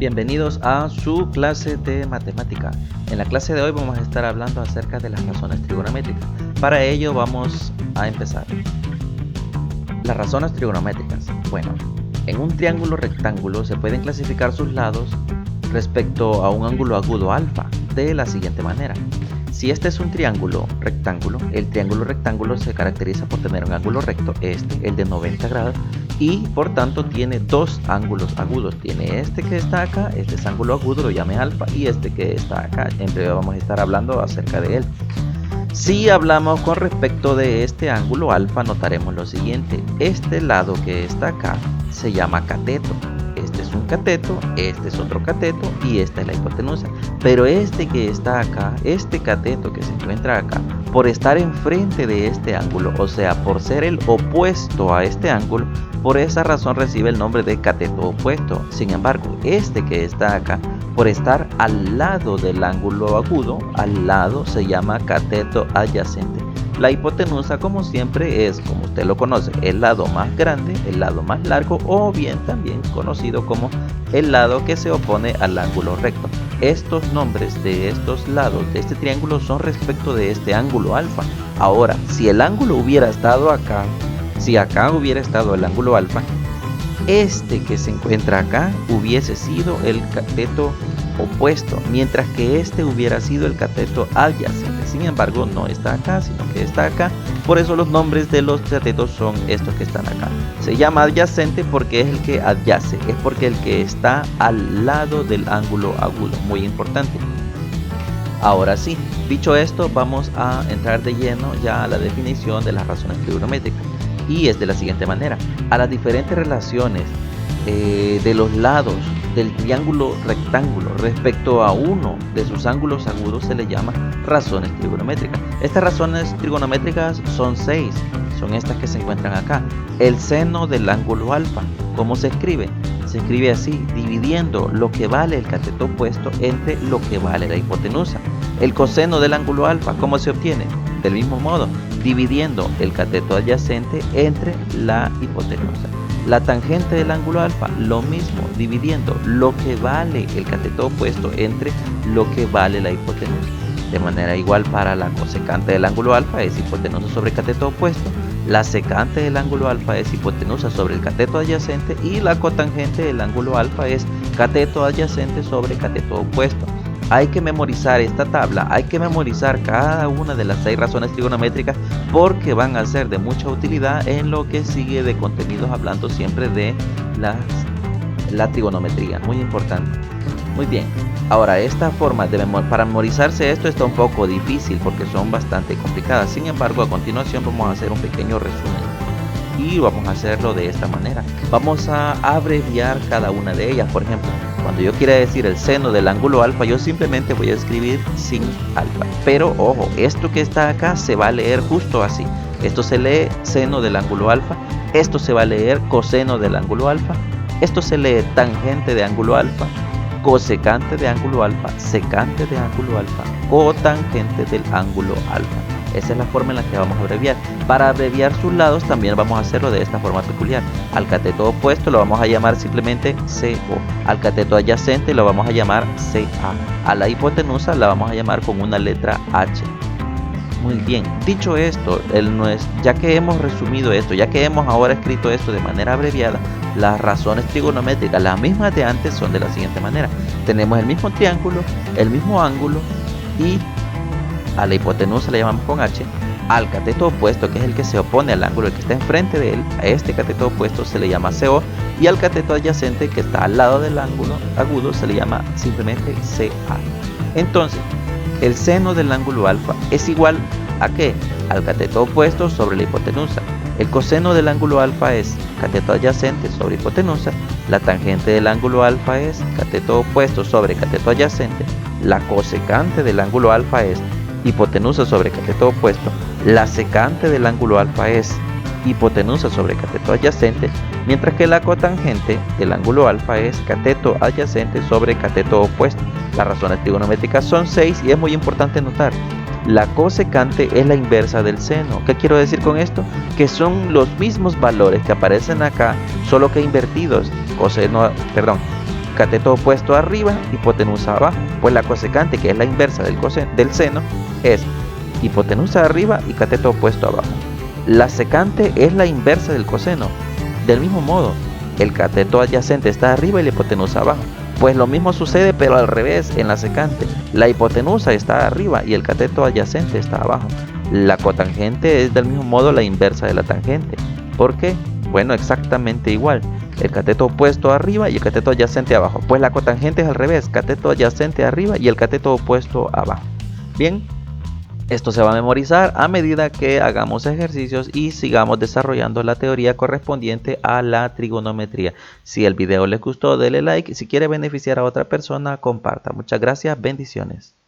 Bienvenidos a su clase de matemática. En la clase de hoy vamos a estar hablando acerca de las razones trigonométricas. Para ello vamos a empezar. Las razones trigonométricas. Bueno, en un triángulo rectángulo se pueden clasificar sus lados respecto a un ángulo agudo alfa de la siguiente manera. Si este es un triángulo rectángulo, el triángulo rectángulo se caracteriza por tener un ángulo recto, el de 90 grados, y por tanto tiene dos ángulos agudos. Tiene este que está acá, este es ángulo agudo, lo llame alfa, y este que está acá, en breve vamos a estar hablando acerca de él. Si hablamos con respecto de este ángulo alfa, notaremos lo siguiente: este lado que está acá se llama cateto. Este es un cateto, este es otro cateto y esta es la hipotenusa. Pero este que está acá, este cateto que se encuentra acá, por estar enfrente de este ángulo, o sea, por ser el opuesto a este ángulo, por esa razón recibe el nombre de cateto opuesto. Sin embargo, este que está acá, por estar al lado del ángulo agudo, al lado, se llama cateto adyacente. La hipotenusa, como siempre, es, como usted lo conoce, el lado más grande, el lado más largo, o bien también conocido como el lado que se opone al ángulo recto. Estos nombres de estos lados de este triángulo son respecto de este ángulo alfa. Ahora, si el ángulo hubiera estado acá, si acá hubiera estado el ángulo alfa, este que se encuentra acá hubiese sido el cateto opuesto, mientras que este hubiera sido el cateto adyacente. Sin embargo, no está acá, sino que está acá. Por eso los nombres de los catetos son estos que están acá. Se llama adyacente porque es el que adyace, es porque el que está al lado del ángulo agudo. Muy importante. Ahora sí, dicho esto, vamos a entrar de lleno ya a la definición de las razones trigonométricas. Y es de la siguiente manera: a las diferentes relaciones de los lados del triángulo rectángulo respecto a uno de sus ángulos agudos se le llama razones trigonométricas. Estas razones trigonométricas son 6, son estas que se encuentran acá. El seno del ángulo alfa, ¿cómo se escribe? Se escribe así, dividiendo lo que vale el cateto opuesto entre lo que vale la hipotenusa. El coseno del ángulo alfa, ¿cómo se obtiene? Del mismo modo, dividiendo el cateto adyacente entre la hipotenusa. La tangente del ángulo alfa, lo mismo, dividiendo lo que vale el cateto opuesto entre lo que vale la hipotenusa. De manera igual, para la cosecante del ángulo alfa es hipotenusa sobre cateto opuesto, la secante del ángulo alfa es hipotenusa sobre el cateto adyacente y la cotangente del ángulo alfa es cateto adyacente sobre cateto opuesto. Hay que memorizar esta tabla, hay que memorizar cada una de las 6 razones trigonométricas porque van a ser de mucha utilidad en lo que sigue de contenidos, hablando siempre de la trigonometría. Muy importante. Muy bien, ahora esta forma para memorizarse esto está un poco difícil porque son bastante complicadas. Sin embargo, a continuación vamos a hacer un pequeño resumen y vamos a hacerlo de esta manera. Vamos a abreviar cada una de ellas. Por ejemplo, cuando yo quiera decir el seno del ángulo alfa, yo simplemente voy a escribir sin alfa. Pero ojo, esto que está acá se va a leer justo así. Esto se lee seno del ángulo alfa, esto se va a leer coseno del ángulo alfa, esto se lee tangente de ángulo alfa, cosecante de ángulo alfa, secante de ángulo alfa, cotangente del ángulo alfa. Esa es la forma en la que vamos a abreviar. Para abreviar sus lados también vamos a hacerlo de esta forma peculiar. Al cateto opuesto lo vamos a llamar simplemente CO. Al cateto adyacente lo vamos a llamar CA. A la hipotenusa la vamos a llamar con una letra H. Muy bien, dicho esto, ya que hemos resumido esto, ya que hemos ahora escrito esto de manera abreviada, las razones trigonométricas, las mismas de antes, son de la siguiente manera. Tenemos el mismo triángulo, el mismo ángulo, y a la hipotenusa le llamamos con H. Al cateto opuesto, que es el que se opone al ángulo, el que está enfrente de él, a este cateto opuesto se le llama CO, y al cateto adyacente, que está al lado del ángulo agudo, se le llama simplemente CA. Entonces, el seno del ángulo alfa es igual ¿a qué? Al cateto opuesto sobre la hipotenusa. El coseno del ángulo alfa es cateto adyacente sobre hipotenusa. La tangente del ángulo alfa es cateto opuesto sobre cateto adyacente. La cosecante del ángulo alfa es hipotenusa sobre cateto opuesto. La secante del ángulo alfa es hipotenusa sobre cateto adyacente, mientras que la cotangente del ángulo alfa es cateto adyacente sobre cateto opuesto. Las razones trigonométricas son 6 y es muy importante notar: la cosecante es la inversa del seno. ¿Qué quiero decir con esto? Que son los mismos valores que aparecen acá, solo que invertidos. cateto opuesto arriba, hipotenusa abajo. Pues la cosecante, que es la inversa del seno, es hipotenusa arriba y cateto opuesto abajo. La secante es la inversa del coseno. Del mismo modo, el cateto adyacente está arriba y la hipotenusa abajo. Pues lo mismo sucede, pero al revés en la secante. La hipotenusa está arriba y el cateto adyacente está abajo. La cotangente es del mismo modo la inversa de la tangente. ¿Por qué? Bueno, exactamente igual. El cateto opuesto arriba y el cateto adyacente abajo. Pues la cotangente es al revés. Cateto adyacente arriba y el cateto opuesto abajo. Bien. Esto se va a memorizar a medida que hagamos ejercicios y sigamos desarrollando la teoría correspondiente a la trigonometría. Si el video les gustó, denle like y si quiere beneficiar a otra persona, comparta. Muchas gracias, bendiciones.